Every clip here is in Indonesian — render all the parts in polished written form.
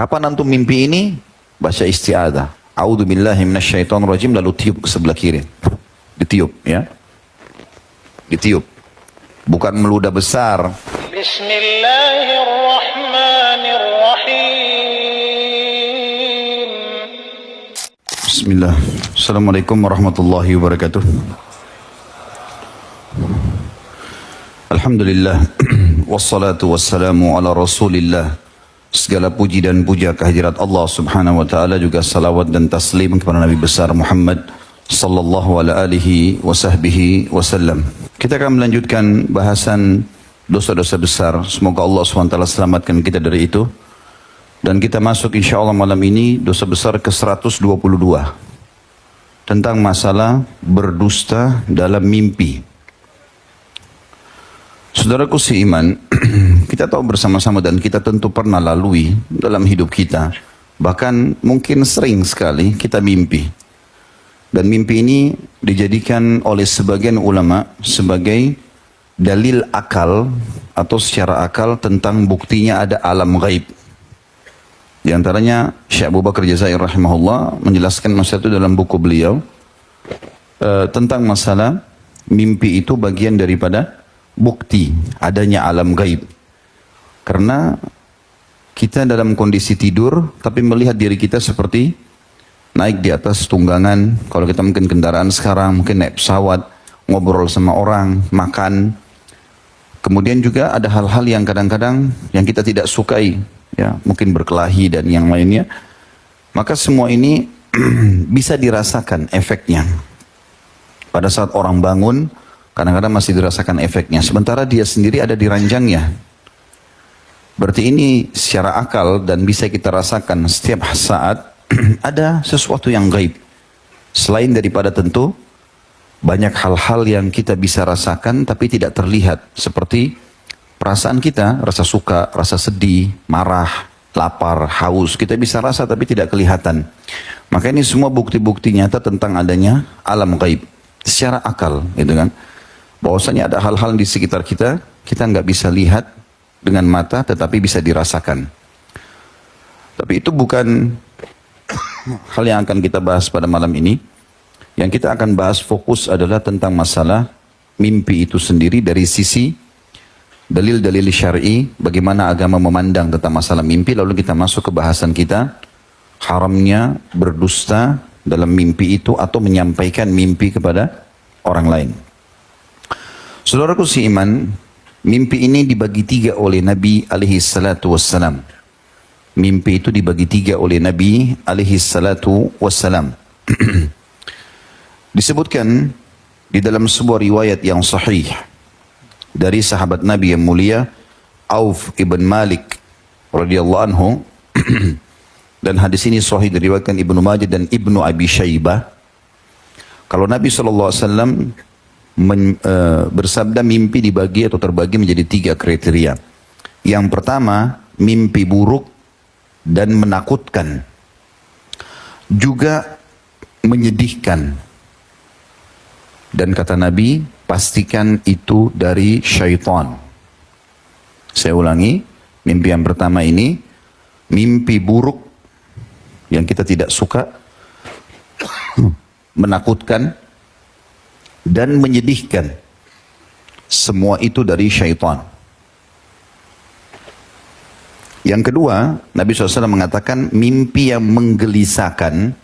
Kapan antum mimpi ini? Baca isti'adzah. A'udzu billahi minasyaitonir rajim, lalu tiup ke sebelah kiri. Ditiup ya. Ditiup. Bukan meludah besar. Bismillahirrahmanirrahim. Bismillah. Assalamualaikum warahmatullahi wabarakatuh. Alhamdulillah. Wassalatu wassalamu ala rasulillah. Segala puji dan puja kehadirat Allah subhanahu wa ta'ala, juga salawat dan taslim kepada Nabi besar Muhammad sallallahu alaihi wa sahbihi wasallam. Kita akan melanjutkan bahasan dosa-dosa besar. Semoga Allah SWT selamatkan kita dari itu. Dan kita masuk insya Allah malam ini dosa besar ke-122. Tentang masalah berdusta dalam mimpi. Saudaraku seiman, kita tahu bersama-sama dan kita tentu pernah lalui dalam hidup kita. Bahkan mungkin sering sekali kita mimpi. Dan mimpi ini dijadikan oleh sebagian ulama sebagai dalil akal atau secara akal tentang buktinya ada alam gaib. Di antaranya Syekh Abu Bakar Jazair rahimahullah menjelaskan masalah itu dalam buku beliau tentang masalah mimpi itu bagian daripada bukti adanya alam gaib. Karena kita dalam kondisi tidur tapi melihat diri kita seperti naik di atas tunggangan. Kalau kita mungkin kendaraan sekarang, mungkin naik pesawat, ngobrol sama orang, makan. Kemudian juga ada hal-hal yang kadang-kadang yang kita tidak sukai, ya, mungkin berkelahi dan yang lainnya. Maka semua ini bisa dirasakan efeknya. Pada saat orang bangun, kadang-kadang masih dirasakan efeknya. Sementara dia sendiri ada di ranjangnya. Berarti ini secara akal dan bisa kita rasakan setiap saat ada sesuatu yang gaib. Selain daripada tentu banyak hal-hal yang kita bisa rasakan tapi tidak terlihat. Seperti perasaan kita, rasa suka, rasa sedih, marah, lapar, haus. Kita bisa rasa tapi tidak kelihatan. Maka ini semua bukti-bukti nyata tentang adanya alam gaib. Secara akal, gitu kan. Bahwasanya ada hal-hal di sekitar kita, kita nggak bisa lihat dengan mata, tetapi bisa dirasakan. Tapi itu bukan hal yang akan kita bahas pada malam ini. Yang kita akan bahas fokus adalah tentang masalah mimpi itu sendiri dari sisi dalil-dalil syar'i, bagaimana agama memandang tentang masalah mimpi. Lalu kita masuk ke bahasan kita, haramnya berdusta dalam mimpi itu atau menyampaikan mimpi kepada orang lain. Saudaraku seiman, mimpi ini dibagi tiga oleh Nabi alaihi salatu wassalam. Mimpi itu dibagi tiga oleh Nabi alaihi salatu wassalam. Disebutkan di dalam sebuah riwayat yang sahih dari sahabat Nabi yang mulia Auf ibn Malik radhiyallahu anhu. Dan hadis ini sahih diriwayatkan Ibnu Majah dan Ibnu Abi Syaibah. Kalau Nabi SAW bersabda mimpi dibagi atau terbagi menjadi tiga kriteria. Yang pertama, mimpi buruk dan menakutkan. Juga menyedihkan. Dan kata Nabi, pastikan itu dari syaitan. Saya ulangi, mimpi yang pertama ini, mimpi buruk yang kita tidak suka, menakutkan, dan menyedihkan. Semua itu dari syaitan. Yang kedua, Nabi SAW mengatakan mimpi yang menggelisahkan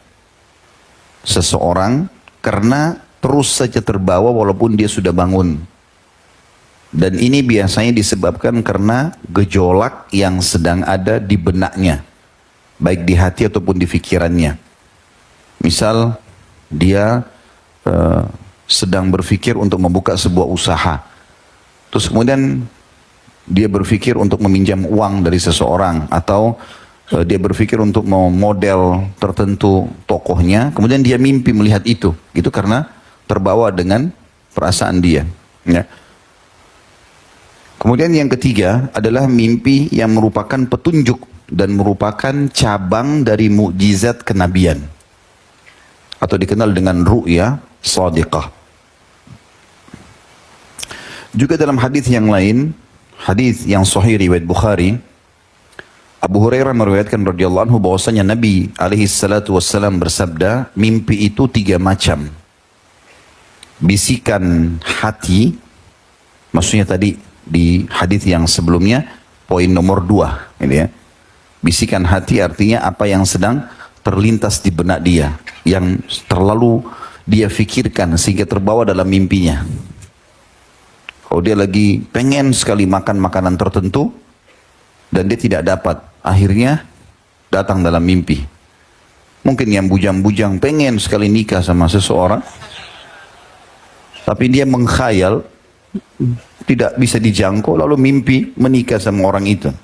seseorang karena terus saja terbawa walaupun dia sudah bangun. Dan ini biasanya disebabkan karena gejolak yang sedang ada di benaknya, baik di hati ataupun di pikirannya. Misal dia sedang berpikir untuk membuka sebuah usaha. Terus kemudian dia berpikir untuk meminjam uang dari seseorang. Atau dia berpikir untuk mau model tertentu tokohnya. Kemudian dia mimpi melihat itu. Itu karena terbawa dengan perasaan dia. Ya. Kemudian yang ketiga adalah mimpi yang merupakan petunjuk. Dan merupakan cabang dari mukjizat kenabian. Atau dikenal dengan ru'ya shadiqah. Juga dalam hadis yang lain, hadis yang sahih riwayat Bukhari, Abu Hurairah meriwayatkan radhiyallahu anhu bahwasanya Nabi alaihi salatu wassalam bersabda, mimpi itu 3 macam. Bisikan hati, maksudnya tadi di hadis yang sebelumnya, poin nomor 2, ini ya. Bisikan hati artinya apa yang sedang terlintas di benak dia, yang terlalu dia fikirkan sehingga terbawa dalam mimpinya. Kalau dia lagi pengen sekali makan makanan tertentu dan dia tidak dapat, akhirnya datang dalam mimpi. Mungkin yang bujang-bujang pengen sekali nikah sama seseorang, tapi dia mengkhayal tidak bisa dijangkau, lalu mimpi menikah sama orang itu.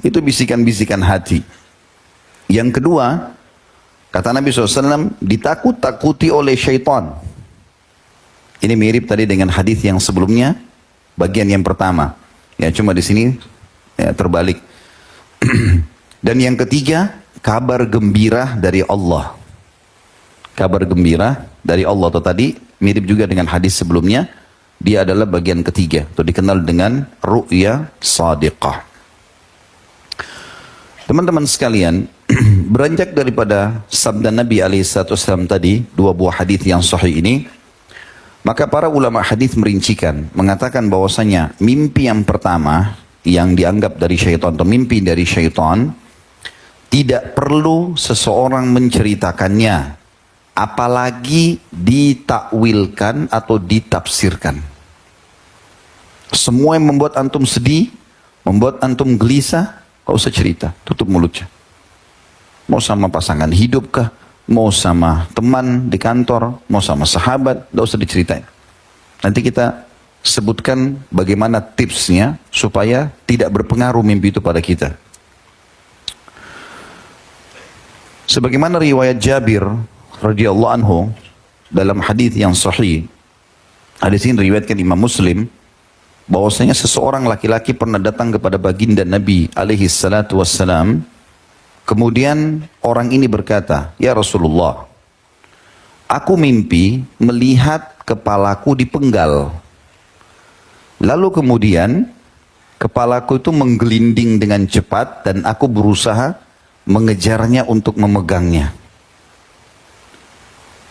Itu bisikan-bisikan hati. Yang kedua, kata Nabi SAW, ditakut-takuti oleh syaitan. Ini mirip tadi dengan hadis yang sebelumnya, bagian yang pertama. Ya, cuma di sini ya, terbalik. Dan yang ketiga, kabar gembira dari Allah. Kabar gembira dari Allah. Atau tadi mirip juga dengan hadis sebelumnya. Dia adalah bagian ketiga. Atau dikenal dengan ru'ya sadiqah. Teman-teman sekalian, beranjak daripada sabda Nabi SAW tadi, 2 buah hadis yang sahih ini, maka para ulama hadis merincikan, mengatakan bahwasanya mimpi yang pertama yang dianggap dari syaitan atau mimpi dari syaitan, tidak perlu seseorang menceritakannya, apalagi ditakwilkan atau ditafsirkan. Semua yang membuat antum sedih, membuat antum gelisah, gak usah cerita, tutup mulutnya. Mau sama pasangan hidup kah, mau sama teman di kantor, mau sama sahabat, gak usah diceritain. Nanti kita sebutkan bagaimana tipsnya supaya tidak berpengaruh mimpi itu pada kita. Sebagaimana riwayat Jabir radhiyallahu anhu dalam hadis yang sahih, hadis ini diriwayatkan Imam Muslim, bahwasanya seseorang laki-laki pernah datang kepada baginda Nabi alaihi salatu wassalam. Kemudian orang ini berkata, "Ya Rasulullah, aku mimpi melihat kepalaku dipenggal. Lalu kemudian kepalaku itu menggelinding dengan cepat dan aku berusaha mengejarnya untuk memegangnya.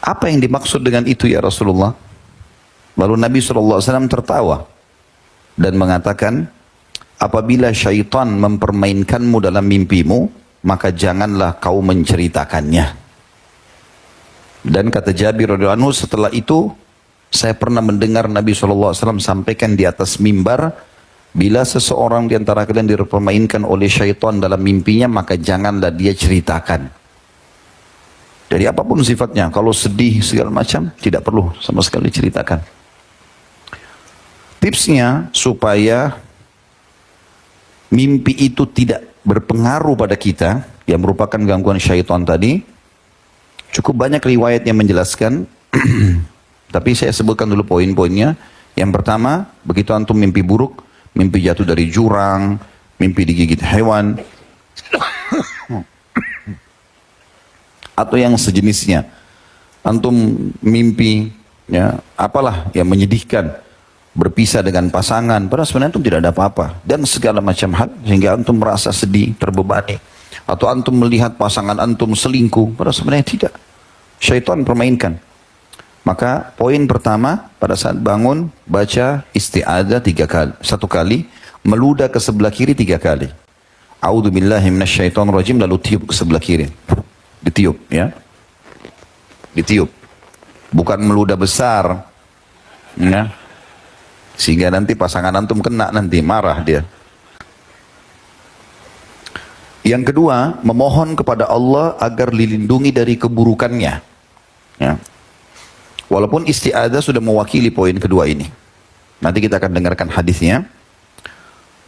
Apa yang dimaksud dengan itu ya Rasulullah?" Lalu Nabi SAW tertawa dan mengatakan, apabila syaitan mempermainkanmu dalam mimpimu, maka janganlah kau menceritakannya. Dan kata Jabir radhiyallahu anhu, setelah itu saya pernah mendengar Nabi SAW sampaikan di atas mimbar, bila seseorang di antara kalian dipermainkan oleh syaitan dalam mimpinya, maka janganlah dia ceritakan. Jadi apapun sifatnya, kalau sedih segala macam, tidak perlu sama sekali ceritakan. Tipsnya supaya mimpi itu tidak berpengaruh pada kita, yang merupakan gangguan syaitan tadi, cukup banyak riwayat yang menjelaskan, tapi saya sebutkan dulu poin-poinnya. Yang pertama, begitu antum mimpi buruk, mimpi jatuh dari jurang, mimpi digigit hewan, atau yang sejenisnya, antum mimpi ya apalah yang menyedihkan, berpisah dengan pasangan, padahal sebenarnya antum tidak ada apa-apa, dan segala macam hal sehingga antum merasa sedih, terbebani, atau antum melihat pasangan antum selingkuh, padahal sebenarnya tidak, syaitan permainkan. Maka poin pertama, pada saat bangun baca isti'adzah 3 kali, 1 kali, meludah ke sebelah kiri 3 kali, a'udzubillahi minasyaitonirrajim, lalu tiup ke sebelah kiri, ditiup ya, ditiup, bukan meludah besar ya, sehingga nanti pasangan antum kena, nanti marah dia. Yang kedua, memohon kepada Allah agar dilindungi dari keburukannya ya. Walaupun isti'adzah sudah mewakili poin kedua ini, nanti kita akan dengarkan hadisnya.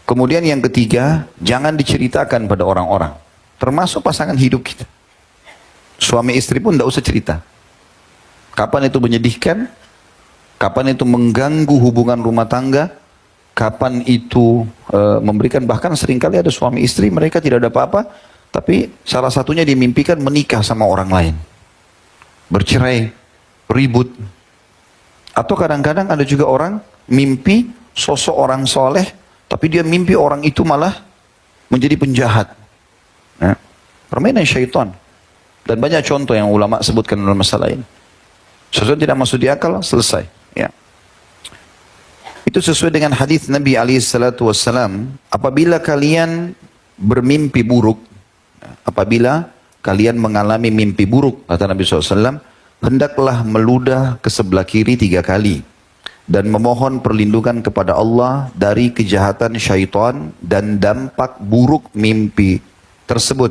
Kemudian yang ketiga, jangan diceritakan pada orang-orang, termasuk pasangan hidup kita. Suami istri pun tidak usah cerita. Kapan itu menyedihkan, kapan itu mengganggu hubungan rumah tangga, kapan itu memberikan, bahkan seringkali ada suami istri mereka tidak ada apa-apa, tapi salah satunya dimimpikan menikah sama orang lain, bercerai, ribut. Atau kadang-kadang ada juga orang mimpi sosok orang soleh Tapi dia mimpi orang itu malah menjadi penjahat. Ya. Permainan syaitan. Dan banyak contoh yang ulama sebutkan dalam masalah ini. Sesuatu tidak masuk di akal, selesai. Ya. Itu sesuai dengan hadis Nabi SAW. Apabila kalian bermimpi buruk, apabila kalian mengalami mimpi buruk, kata Nabi SAW, hendaklah meludah ke sebelah kiri 3 kali. Dan memohon perlindungan kepada Allah dari kejahatan syaitan dan dampak buruk mimpi tersebut.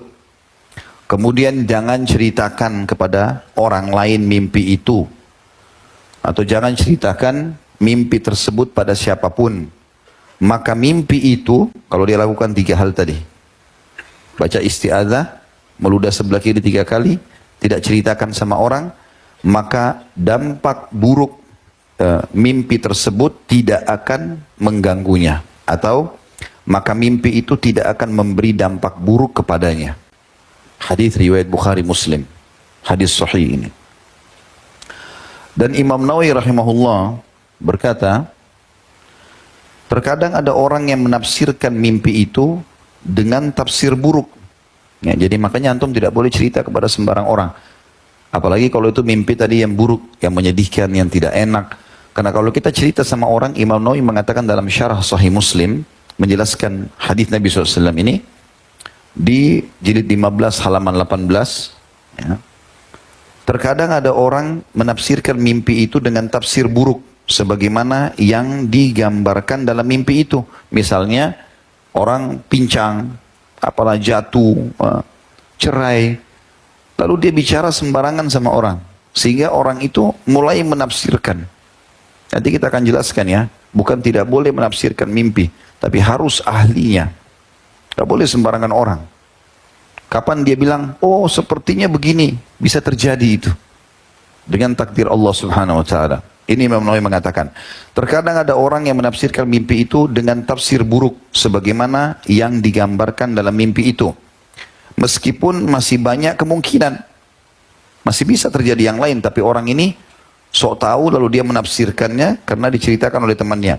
Kemudian jangan ceritakan kepada orang lain mimpi itu. Atau jangan ceritakan mimpi tersebut pada siapapun. Maka mimpi itu, kalau dia lakukan 3 hal tadi. Baca isti'adzah, meludah sebelah kiri 3 kali, tidak ceritakan sama orang, maka dampak buruk mimpi tersebut tidak akan mengganggunya. Atau maka mimpi itu tidak akan memberi dampak buruk kepadanya. Hadis riwayat Bukhari Muslim. Hadis sahih ini. Dan Imam Nawawi rahimahullah berkata, terkadang ada orang yang menafsirkan mimpi itu dengan tafsir buruk. Ya, jadi makanya antum tidak boleh cerita kepada sembarang orang. Apalagi kalau itu mimpi tadi yang buruk, yang menyedihkan, yang tidak enak. Karena kalau kita cerita sama orang, Imam Nawawi mengatakan dalam syarah Sahih Muslim, menjelaskan hadis Nabi SAW ini, di jilid 15 halaman 18, ya. Terkadang ada orang menafsirkan mimpi itu dengan tafsir buruk, sebagaimana yang digambarkan dalam mimpi itu. Misalnya, orang pincang, apalah jatuh, cerai, lalu dia bicara sembarangan sama orang, sehingga orang itu mulai menafsirkan. Nanti kita akan jelaskan ya, bukan tidak boleh menafsirkan mimpi, tapi harus ahlinya. Tidak boleh sembarangan orang. Kapan dia bilang, oh sepertinya begini, bisa terjadi itu. Dengan takdir Allah subhanahu wa ta'ala. Ini Imam Nawawi mengatakan, terkadang ada orang yang menafsirkan mimpi itu dengan tafsir buruk, sebagaimana yang digambarkan dalam mimpi itu. Meskipun masih banyak kemungkinan, masih bisa terjadi yang lain, tapi orang ini sok tahu lalu dia menafsirkannya karena diceritakan oleh temannya.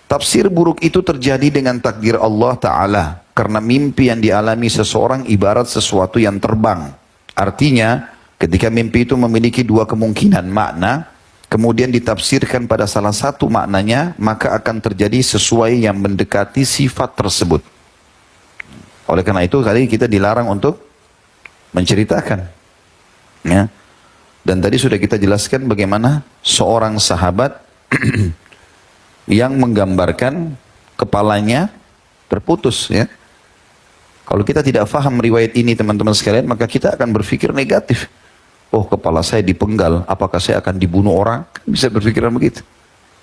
Tafsir buruk itu terjadi dengan takdir Allah Ta'ala. Karena mimpi yang dialami seseorang ibarat sesuatu yang terbang. Artinya, ketika mimpi itu memiliki 2 kemungkinan makna, kemudian ditafsirkan pada salah satu maknanya, maka akan terjadi sesuai yang mendekati sifat tersebut. Oleh karena itu, tadi kita dilarang untuk menceritakan. Ya. Dan tadi sudah kita jelaskan bagaimana seorang sahabat yang menggambarkan kepalanya terputus, ya. Kalau kita tidak faham riwayat ini teman-teman sekalian, maka kita akan berpikir negatif. Oh, kepala saya dipenggal, apakah saya akan dibunuh orang? Bisa berpikiran begitu.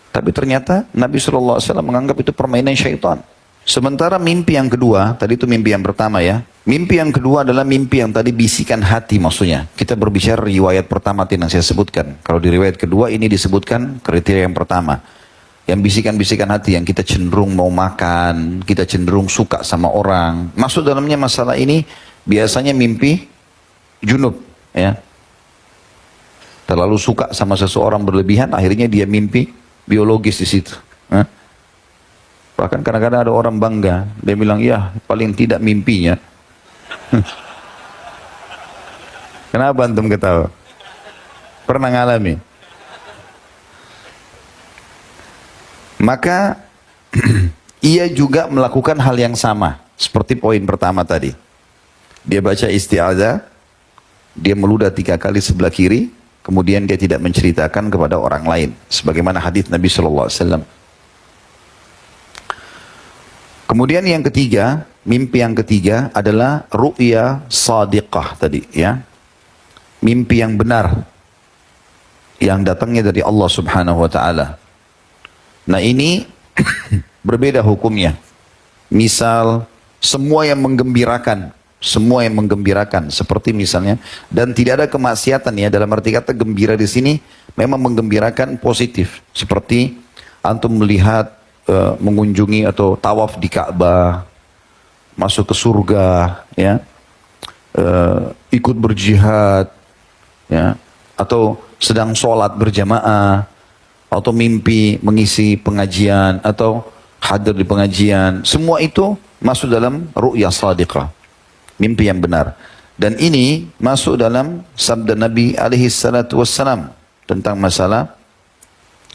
Tapi ternyata Nabi SAW menganggap itu permainan syaitan. Sementara mimpi yang kedua, tadi itu mimpi yang pertama ya. Mimpi yang kedua adalah mimpi yang tadi bisikan hati maksudnya. Kita berbicara riwayat pertama yang saya sebutkan. Kalau di riwayat kedua ini disebutkan kriteria yang pertama. Yang bisikan-bisikan hati, yang kita cenderung mau makan, kita cenderung suka sama orang. Masuk dalamnya masalah ini biasanya mimpi junub, ya. Terlalu suka sama seseorang berlebihan, akhirnya dia mimpi biologis di situ. Bahkan kadang-kadang ada orang bangga, dia bilang, ya paling tidak mimpinya. Kenapa antum ketawa? Pernah ngalami? Maka ia juga melakukan hal yang sama. Seperti poin pertama tadi. Dia baca isti'adzah, dia meludah 3 kali sebelah kiri, kemudian dia tidak menceritakan kepada orang lain. Sebagaimana hadis Nabi SAW. Kemudian yang ketiga, mimpi yang ketiga adalah ru'ya sadiqah tadi, ya. Mimpi yang benar. Yang datangnya dari Allah subhanahu wa ta'ala. Nah ini berbeda hukumnya. Misal semua yang menggembirakan, seperti misalnya, dan tidak ada kemaksiatan ya, dalam arti kata gembira di sini memang menggembirakan positif, seperti antum melihat mengunjungi atau tawaf di Ka'bah, masuk ke surga, ya, ikut berjihad, ya, atau sedang sholat berjamaah, atau mimpi mengisi pengajian, atau hadir di pengajian, semua itu masuk dalam ru'ya shadiqah, mimpi yang benar. Dan ini masuk dalam sabda Nabi alaihi salatu wassalam tentang masalah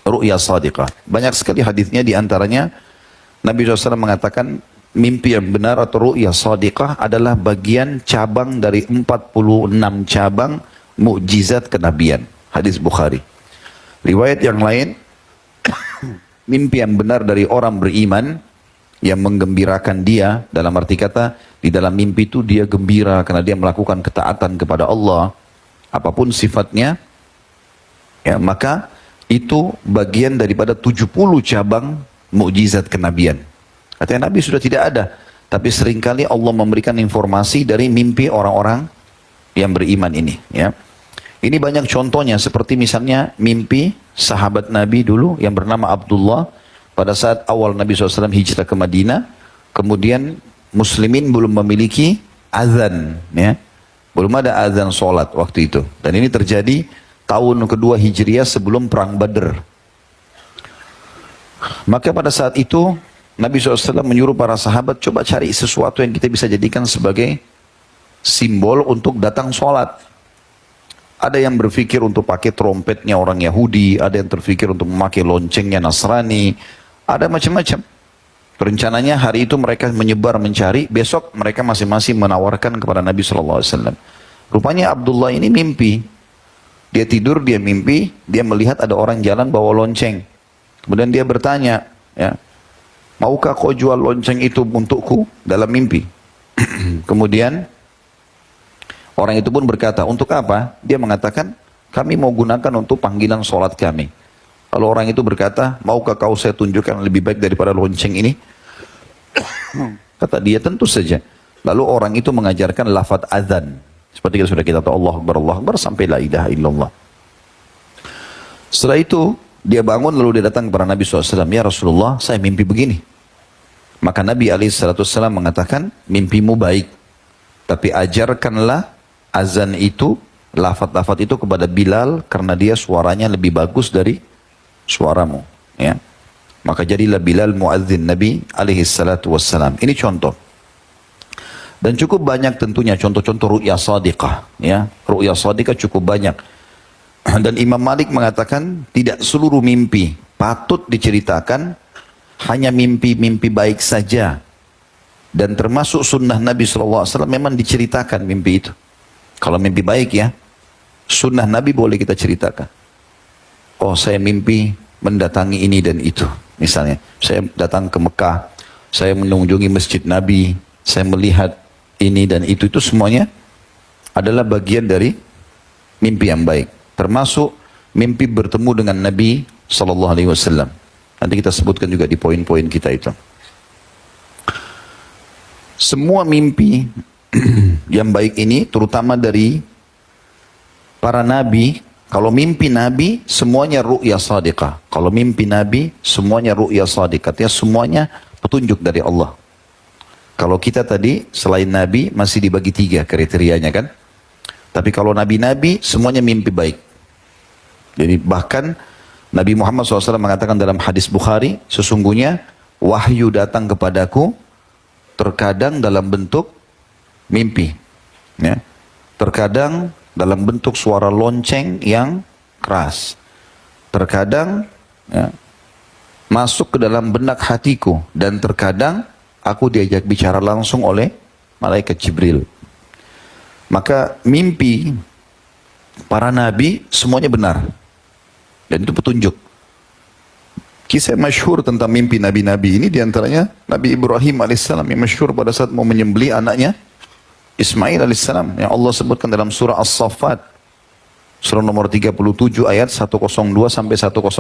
ru'ya shadiqah. Banyak sekali hadisnya, di antaranya Nabi SAW mengatakan mimpi yang benar atau ru'ya shadiqah adalah bagian cabang dari 46 cabang mukjizat kenabian. Hadis Bukhari. Riwayat yang lain, mimpi yang benar dari orang beriman yang menggembirakan dia, dalam arti kata di dalam mimpi itu dia gembira karena dia melakukan ketaatan kepada Allah, apapun sifatnya, ya, maka itu bagian daripada 70 cabang mukjizat kenabian. Katanya Nabi sudah tidak ada, tapi seringkali Allah memberikan informasi dari mimpi orang-orang yang beriman ini, ya. Ini banyak contohnya, seperti misalnya mimpi sahabat Nabi dulu yang bernama Abdullah pada saat awal Nabi SAW hijrah ke Madinah. Kemudian muslimin belum memiliki azan, ya. Belum ada azan sholat waktu itu. Dan ini terjadi tahun kedua Hijriah sebelum perang Badr. Maka pada saat itu Nabi SAW menyuruh para sahabat, coba cari sesuatu yang kita bisa jadikan sebagai simbol untuk datang sholat. Ada yang berpikir untuk pakai trompetnya orang Yahudi, ada yang terpikir untuk memakai loncengnya Nasrani, ada macam-macam. Rencananya hari itu mereka menyebar mencari, besok mereka masing-masing menawarkan kepada Nabi SAW. Rupanya Abdullah ini mimpi. Dia tidur, dia mimpi, dia melihat ada orang jalan bawa lonceng. Kemudian dia bertanya, ya, maukah kau jual lonceng itu untukku? Dalam mimpi. Kemudian orang itu pun berkata, untuk apa? Dia mengatakan, kami mau gunakan untuk panggilan sholat kami. Kalau orang itu berkata, maukah kau saya tunjukkan lebih baik daripada lonceng ini? Kata dia, tentu saja. Lalu orang itu mengajarkan lafaz azan. Seperti sudah kita tahu, Allah Akbar, sampai la ilaha illallah. Setelah itu, dia bangun lalu dia datang kepada Nabi SAW. Ya Rasulullah, saya mimpi begini. Maka Nabi SAW mengatakan, mimpimu baik. Tapi ajarkanlah azan itu, lafaz-lafaz itu kepada Bilal, karena dia suaranya lebih bagus dari suaramu, ya. Maka jadilah Bilal muadzin Nabi alaihi salatu wassalam. Ini contoh. Dan cukup banyak tentunya contoh-contoh ru'ya shadiqah, ya. Ru'ya shadiqah cukup banyak. Dan Imam Malik mengatakan tidak seluruh mimpi patut diceritakan, hanya mimpi-mimpi baik saja. Dan termasuk sunnah Nabi SAW memang diceritakan mimpi itu. Kalau mimpi baik, ya, sunnah Nabi boleh kita ceritakan. Oh, saya mimpi mendatangi ini dan itu. Misalnya, saya datang ke Mekah, saya mengunjungi masjid Nabi, saya melihat ini dan itu semuanya adalah bagian dari mimpi yang baik. Termasuk mimpi bertemu dengan Nabi SAW. Nanti kita sebutkan juga di poin-poin kita itu. Semua mimpi yang baik ini, terutama dari para nabi, kalau mimpi nabi semuanya ru'ya shadiqah. Kalau mimpi nabi semuanya ru'ya shadiqah, artinya semuanya petunjuk dari Allah. Kalau kita tadi selain nabi masih dibagi 3 kriterianya, kan? Tapi kalau nabi-nabi semuanya mimpi baik. Jadi bahkan Nabi Muhammad SAW mengatakan dalam hadis Bukhari, sesungguhnya wahyu datang kepadaku terkadang dalam bentuk mimpi, ya. Terkadang dalam bentuk suara lonceng yang keras. Terkadang, ya, masuk ke dalam benak hatiku. Dan terkadang aku diajak bicara langsung oleh malaikat Jibril. Maka mimpi para nabi semuanya benar. Dan itu petunjuk. Kisah masyhur tentang mimpi nabi-nabi ini diantaranya Nabi Ibrahim alaihissalam yang masyhur pada saat mau menyembelih anaknya Ismail alaihissalam, yang Allah sebutkan dalam surah As-Saffat, surah nomor 37 ayat 102 sampai 105.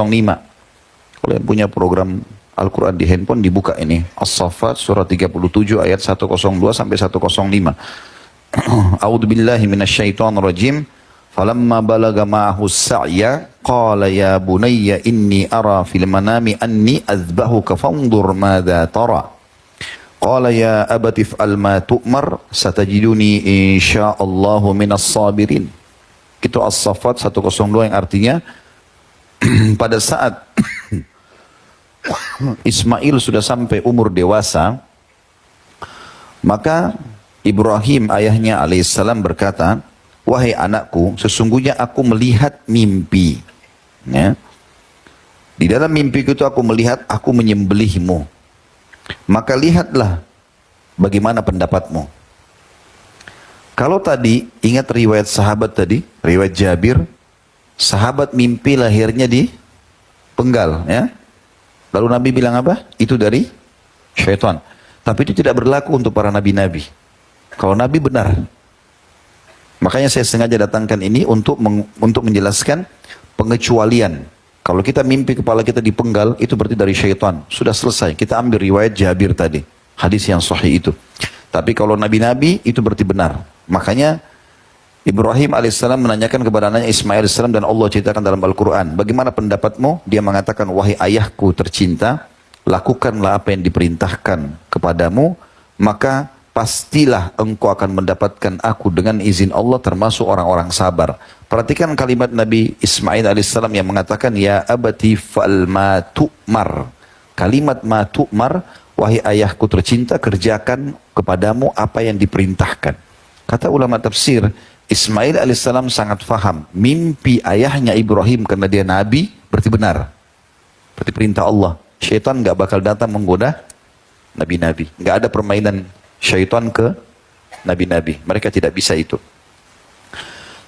Kalau yang punya program Al-Quran di handphone dibuka ini, As-Saffat surah 37 ayat 102 sampai 105. A'udzu billahi minasyaitonir rajim. Falamma balaga ma'ahu as-sa'ya qala ya bunayya inni ara fil manami anni azbahuka fanzur madza tara. Qala ya abati if'al ma tu'mar satajiduni insyaallahu minas sabirin. Itu As-Saffat 102 yang artinya pada saat Ismail sudah sampai umur dewasa, maka Ibrahim ayahnya alaihissalam berkata, wahai anakku, sesungguhnya aku melihat mimpi. Ya. Di dalam mimpiku itu aku melihat aku menyembelihmu. Maka lihatlah bagaimana pendapatmu. Kalau tadi, ingat riwayat sahabat tadi, riwayat Jabir, sahabat mimpi lahirnya di penggal. Ya. Lalu Nabi bilang apa? Itu dari syaitan. Tapi itu tidak berlaku untuk para nabi-nabi. Kalau Nabi benar. Makanya saya sengaja datangkan ini untuk menjelaskan pengecualian. Kalau kita mimpi kepala kita dipenggal, itu berarti dari syaitan. Sudah selesai. Kita ambil riwayat Jabir tadi. Hadis yang sahih itu. Tapi kalau nabi-nabi, itu berarti benar. Makanya Ibrahim alaihissalam menanyakan kepada anaknya Ismail alaihissalam, dan Allah ceritakan dalam Al-Quran. Bagaimana pendapatmu? Dia mengatakan, wahai ayahku tercinta, lakukanlah apa yang diperintahkan kepadamu, maka pastilah engkau akan mendapatkan aku dengan izin Allah termasuk orang-orang sabar. Perhatikan kalimat Nabi Ismail alaihissalam yang mengatakan, ya abati fa'al ma tu'mar. Kalimat ma tu'mar, wahai ayahku tercinta, kerjakan kepadamu apa yang diperintahkan. Kata ulama tafsir, Ismail alaihissalam sangat faham mimpi ayahnya Ibrahim karena dia nabi berarti benar. Berarti perintah Allah. Syaitan nggak bakal datang menggoda nabi-nabi. Nggak ada permainan syaitan ke nabi-nabi. Mereka tidak bisa itu.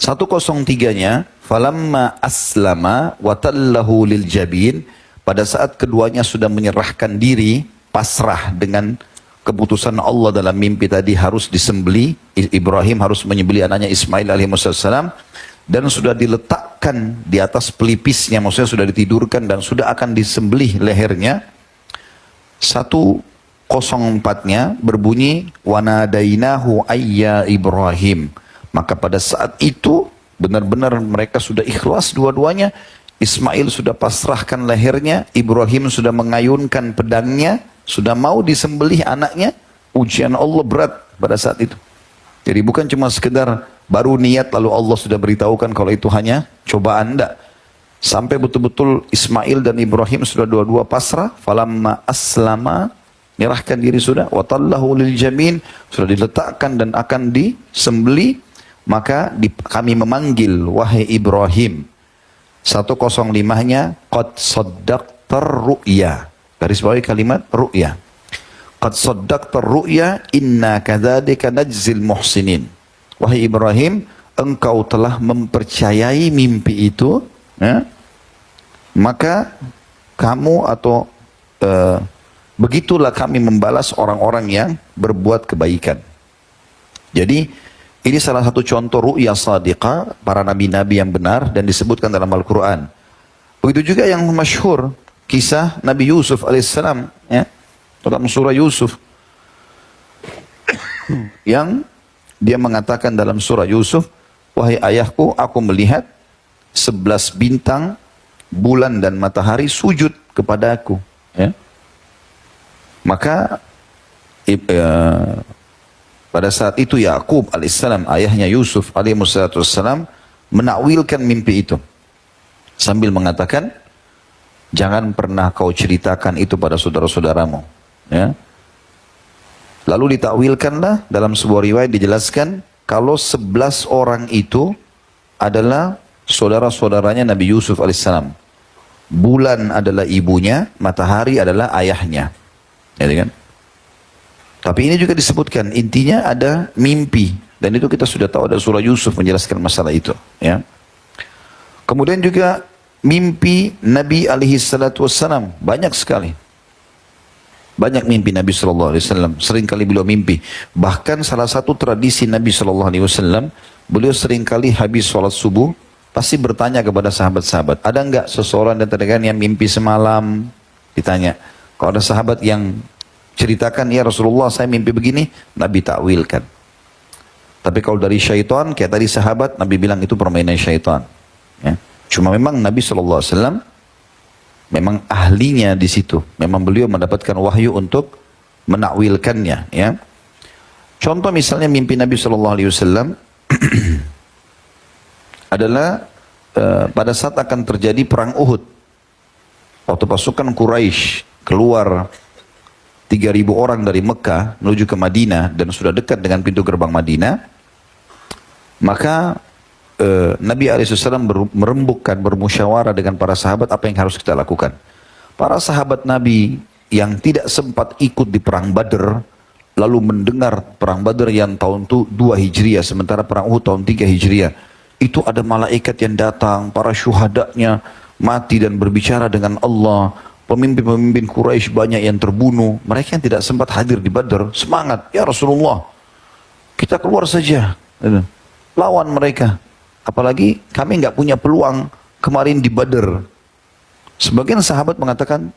103-nya, falamma aslama wa tallahu lil jabin, pada saat keduanya sudah menyerahkan diri, pasrah dengan keputusan Allah dalam mimpi tadi harus disembeli, Ibrahim harus menyembeli anaknya Ismail alaihissalam, dan sudah diletakkan di atas pelipisnya, maksudnya sudah ditidurkan dan sudah akan disembelih lehernya. 104-nya berbunyi, wanadainahu ayya Ibrahim. Maka pada saat itu benar-benar mereka sudah ikhlas dua-duanya. Ismail sudah pasrahkan lehernya, Ibrahim sudah mengayunkan pedangnya, sudah mau disembelih anaknya. Ujian Allah berat pada saat itu. Jadi bukan cuma sekedar baru niat lalu Allah sudah beritahukan kalau itu hanya cobaan, enggak. Sampai betul-betul Ismail dan Ibrahim sudah dua-dua pasrah. Falamma aslama, menyerahkan diri sudah. Watallahu lil jamin, sudah diletakkan dan akan disembeli. Maka kami memanggil, wahai Ibrahim. 105-nya, qad saddaqtar ru'ya. Garis bawahi kalimat ru'ya. Qad saddaqtar ru'ya, inna kadzalika najzil muhsinin. Wahai Ibrahim, engkau telah mempercayai mimpi itu, ya? Maka kamu atau begitulah kami membalas orang-orang yang berbuat kebaikan. Jadi ini salah satu contoh ru'ya sadiqah para nabi-nabi yang benar dan disebutkan dalam Al-Quran. Begitu juga yang masyhur kisah Nabi Yusuf alaihissalam, ya, dalam surah Yusuf, yang dia mengatakan dalam surah Yusuf, wahai ayahku, aku melihat 11 bintang, bulan dan matahari sujud kepada aku. Ya. Maka pada saat itu Yakub alaihissalam, ayahnya Yusuf alaihissalam, menakwilkan mimpi itu sambil mengatakan, jangan pernah kau ceritakan itu pada saudara-saudaramu. Ya. Lalu ditakwilkanlah dalam sebuah riwayat dijelaskan kalau 11 orang itu adalah saudara-saudaranya Nabi Yusuf alaihissalam. Bulan adalah ibunya, matahari adalah ayahnya. Ya, kan? Tapi ini juga disebutkan, intinya ada mimpi. Dan itu kita sudah tahu, ada surah Yusuf menjelaskan masalah itu. Ya. Kemudian juga mimpi Nabi alaihissalam, banyak sekali. Banyak mimpi Nabi SAW, seringkali beliau mimpi. Bahkan salah satu tradisi Nabi SAW, beliau seringkali habis sholat subuh, pasti bertanya kepada sahabat-sahabat, ada enggak seseorang dan terdengar yang mimpi semalam? Ditanya. Kalau ada sahabat yang ceritakan, ya Rasulullah saya mimpi begini, Nabi takwilkan. Tapi kalau dari syaitan, kayak tadi sahabat, Nabi bilang itu permainan syaitan. Ya. Cuma memang Nabi SAW memang ahlinya di situ. Memang beliau mendapatkan wahyu untuk menakwilkannya. Ya. Contoh misalnya mimpi Nabi SAW adalah pada saat akan terjadi perang Uhud. Waktu pasukan Quraisy keluar 3.000 orang dari Mekah menuju ke Madinah dan sudah dekat dengan pintu gerbang Madinah, maka Nabi SAW merembukkan, bermusyawarah dengan para sahabat apa yang harus kita lakukan. Para sahabat Nabi yang tidak sempat ikut di perang Badr, lalu mendengar perang Badr yang tahun 2 Hijriah, sementara perang Uhud tahun 3 Hijriah. Itu ada malaikat yang datang, para syuhadanya mati dan berbicara dengan Allah. Pemimpin-pemimpin Quraisy banyak yang terbunuh. Mereka yang tidak sempat hadir di Badr, semangat, ya Rasulullah, kita keluar saja, lawan mereka. Apalagi kami nggak punya peluang kemarin di Badr. Sebagian sahabat mengatakan,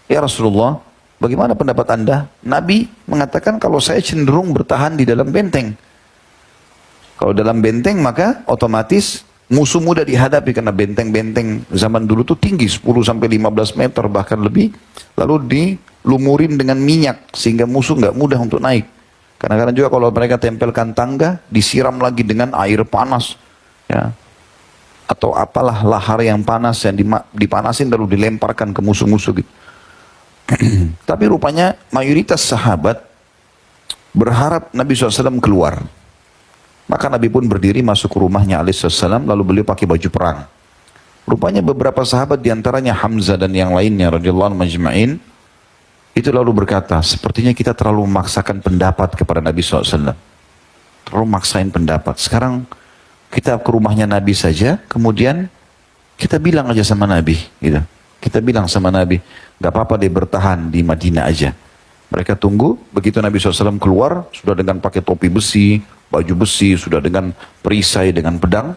ya Rasulullah, bagaimana pendapat Anda? Nabi mengatakan kalau saya cenderung bertahan di dalam benteng. Kalau dalam benteng maka otomatis musuh mudah dihadapi karena benteng-benteng zaman dulu tuh tinggi 10-15 meter bahkan lebih. Lalu dilumurin dengan minyak sehingga musuh nggak mudah untuk naik. Kadang-kadang juga kalau mereka tempelkan tangga disiram lagi dengan air panas, ya, atau apalah lahar yang panas yang dipanasin lalu dilemparkan ke musuh-musuh gitu. Tapi rupanya mayoritas sahabat berharap Nabi SAW keluar. Maka Nabi pun berdiri masuk ke rumahnya alaihissalam, lalu beliau pakai baju perang. Rupanya beberapa sahabat diantaranya Hamzah dan yang lainnya radhiyallahu anhum majma'in itu lalu berkata, sepertinya kita terlalu memaksakan pendapat kepada Nabi SAW. Terlalu maksain pendapat. Sekarang kita ke rumahnya Nabi saja, kemudian kita bilang aja sama Nabi, gitu. Kita bilang sama Nabi, gak apa-apa dia bertahan di Madinah aja. Mereka tunggu, begitu Nabi SAW keluar, sudah dengan pakai topi besi, baju besi, sudah dengan perisai, dengan pedang.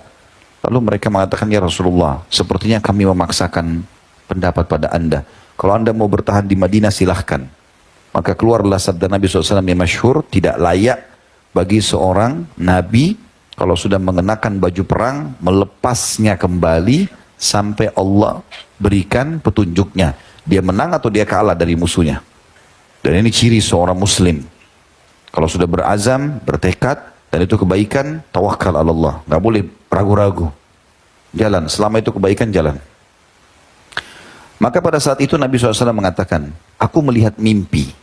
Lalu mereka mengatakan, ya Rasulullah, sepertinya kami memaksakan pendapat pada Anda. Kalau Anda mau bertahan di Madinah silahkan. Maka keluarlah sabda Nabi SAW yang masyhur, tidak layak bagi seorang Nabi kalau sudah mengenakan baju perang, melepasnya kembali sampai Allah berikan petunjuknya. Dia menang atau dia kalah dari musuhnya. Dan ini ciri seorang muslim. Kalau sudah berazam, bertekad, dan itu kebaikan, tawakal ala Allah. Nggak boleh ragu-ragu. Jalan, selama itu kebaikan jalan. Maka pada saat itu Nabi SAW mengatakan, aku melihat mimpi.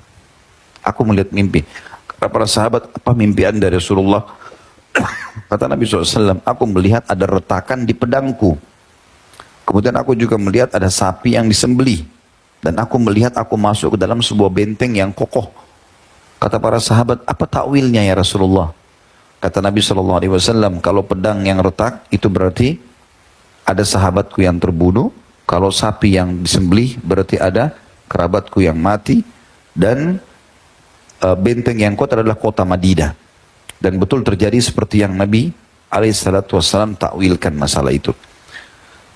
Aku melihat mimpi. Kata para sahabat, apa mimpi Anda Rasulullah? Kata Nabi SAW, aku melihat ada retakan di pedangku. Kemudian aku juga melihat ada sapi yang disembelih. Dan aku melihat aku masuk ke dalam sebuah benteng yang kokoh. Kata para sahabat, apa takwilnya ya Rasulullah? Kata Nabi SAW, kalau pedang yang retak itu berarti ada sahabatku yang terbunuh. Kalau sapi yang disembelih berarti ada kerabatku yang mati. Dan benteng yang kuat adalah kota Madinah. Dan betul terjadi seperti yang Nabi SAW takwilkan masalah itu.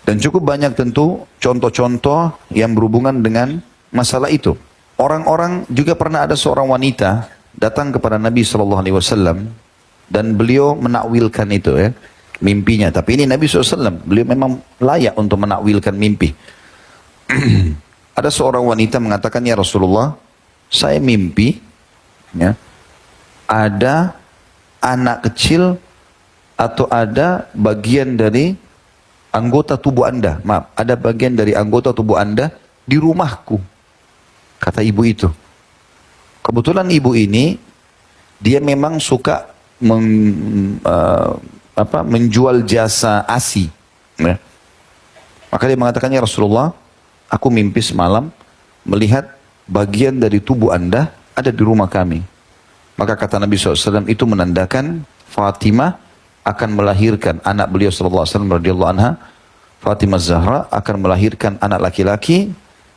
Dan cukup banyak tentu contoh-contoh yang berhubungan dengan masalah itu. Orang-orang juga pernah ada seorang wanita datang kepada Nabi SAW dan beliau menakwilkan itu ya, mimpinya. Tapi ini Nabi SAW, beliau memang layak untuk menakwilkan mimpi. Ada seorang wanita mengatakan, ya Rasulullah, saya mimpi ya, ada anak kecil atau ada bagian dari anggota tubuh Anda, maaf, ada bagian dari anggota tubuh Anda di rumahku, kata ibu itu. Kebetulan ibu ini, dia memang suka menjual jasa ASI. Ya. Maka dia mengatakan, ya Rasulullah, aku mimpi semalam melihat bagian dari tubuh Anda ada di rumah kami. Maka kata Nabi SAW, itu menandakan Fatimah akan melahirkan anak beliau SAW radhiyallahu anha, Fatimah Zahra akan melahirkan anak laki-laki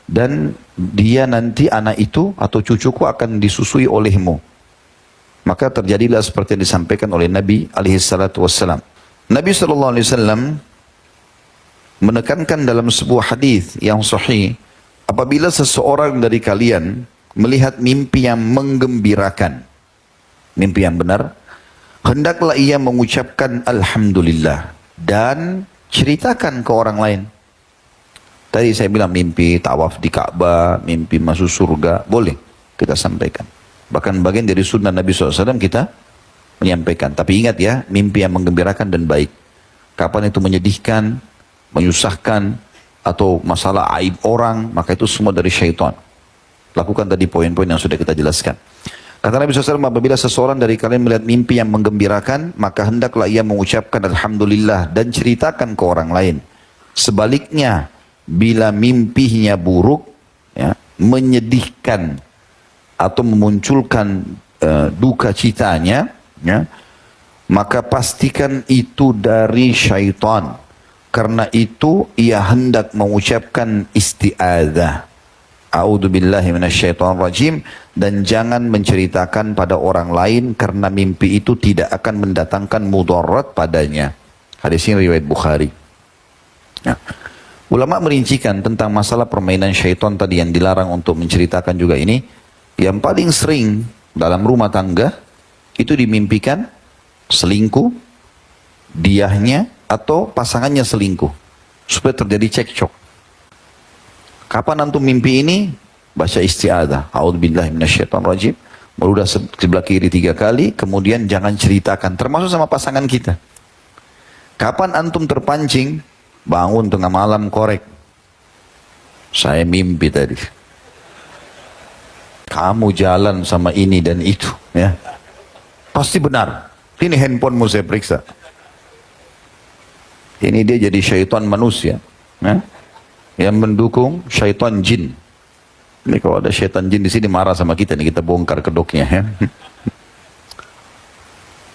dan dia nanti anak itu atau cucuku akan disusui olehmu. Maka terjadilah seperti yang disampaikan oleh Nabi SAW. Nabi SAW menekankan dalam sebuah hadis yang sahih, apabila seseorang dari kalian melihat mimpi yang menggembirakan, mimpi yang benar, hendaklah ia mengucapkan Alhamdulillah dan ceritakan ke orang lain. Tadi saya bilang mimpi tawaf di Ka'bah, mimpi masuk surga, boleh kita sampaikan. Bahkan bagian dari sunnah Nabi SAW kita menyampaikan. Tapi ingat ya, mimpi yang menggembirakan dan baik. Kapan itu menyedihkan, menyusahkan, atau masalah aib orang, maka itu semua dari syaitan. Lakukan tadi poin-poin yang sudah kita jelaskan. Kata Nabi SAW, apabila seseorang dari kalian melihat mimpi yang menggembirakan, maka hendaklah ia mengucapkan Alhamdulillah dan ceritakan ke orang lain. Sebaliknya, bila mimpinya buruk, ya, menyedihkan atau memunculkan duka citanya, ya, maka pastikan itu dari syaitan. Karena itu ia hendak mengucapkan isti'adzah. A'udzubillahi minasyaitonirrajim, dan jangan menceritakan pada orang lain karena mimpi itu tidak akan mendatangkan mudarat padanya. Hadis ini riwayat Bukhari. Ya. Ulama merincikan tentang masalah permainan syaitan tadi yang dilarang untuk menceritakan juga ini. Yang paling sering dalam rumah tangga itu dimimpikan selingkuh, diahnya atau pasangannya selingkuh, supaya terjadi cekcok. Kapan antum mimpi ini? Baca isti'adzah. A'udzubillahi minasyaitonirrajim. Meludah sebelah kiri 3 kali, kemudian jangan ceritakan, termasuk sama pasangan kita. Kapan antum terpancing? Bangun tengah malam korek. Saya mimpi tadi. Kamu jalan sama ini dan itu, ya. Pasti benar. Ini handphonemu saya periksa. Ini dia jadi syaitan manusia, ya, yang mendukung syaitan jin. Ini kalau ada syaitan jin di sini marah sama kita nih, kita bongkar kedoknya, ya.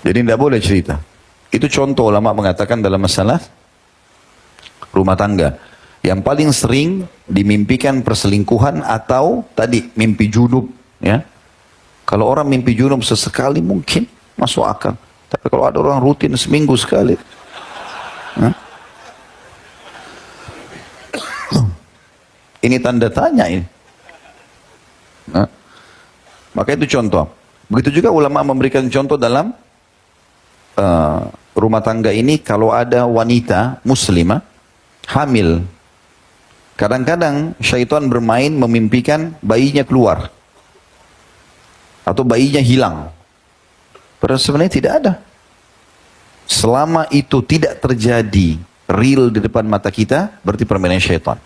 Jadi tidak boleh cerita. Itu contoh ulama mengatakan dalam masalah rumah tangga. Yang paling sering dimimpikan perselingkuhan atau tadi mimpi junub, ya. Kalau orang mimpi junub sesekali mungkin masuk akal. Tapi kalau ada orang rutin seminggu sekali, ya, ini tanda tanya ini. Nah, maka itu contoh. Begitu juga ulama memberikan contoh dalam rumah tangga ini, kalau ada wanita muslimah hamil, kadang-kadang syaitan bermain memimpikan bayinya keluar atau bayinya hilang. Padahal sebenarnya tidak ada. Selama itu tidak terjadi real di depan mata kita, berarti permainan syaitan.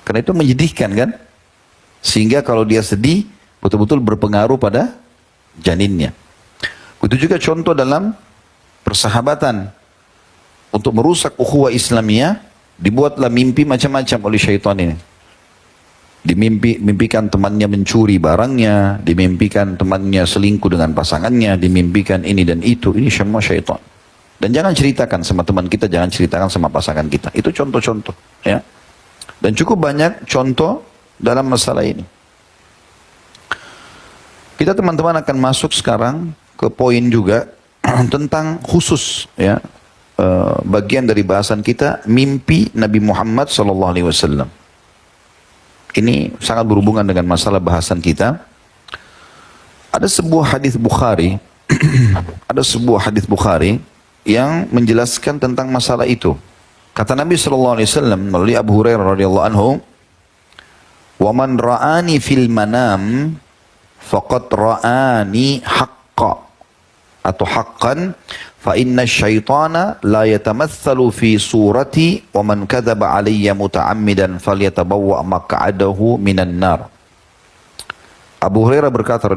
Karena itu menyedihkan kan? Sehingga kalau dia sedih, betul-betul berpengaruh pada janinnya. Itu juga contoh dalam persahabatan. Untuk merusak ukhuwah Islamiyah, dibuatlah mimpi macam-macam oleh syaitan ini. Dimimpikan temannya mencuri barangnya, dimimpikan temannya selingkuh dengan pasangannya, dimimpikan ini dan itu. Ini semua syaitan. Dan jangan ceritakan sama teman kita, jangan ceritakan sama pasangan kita. Itu contoh-contoh, ya. Dan cukup banyak contoh dalam masalah ini. Kita teman-teman akan masuk sekarang ke poin juga tentang khusus, ya, bagian dari bahasan kita, mimpi Nabi Muhammad SAW. Ini sangat berhubungan dengan masalah bahasan kita. Ada sebuah hadis Bukhari, ada sebuah hadis Bukhari yang menjelaskan tentang masalah itu. Kata Nabi SAW melalui Abu Hurairah radhiyallahu anhu, "Wa man ra'ani fil manam faqad ra'ani haqqa," atau haqqan, "fa inna syaitana la yatamatsalu fi surati wa man kadzaba alayya muta'ammidan falyatabawwa maq'adahu minan nar." Abu Hurairah berkata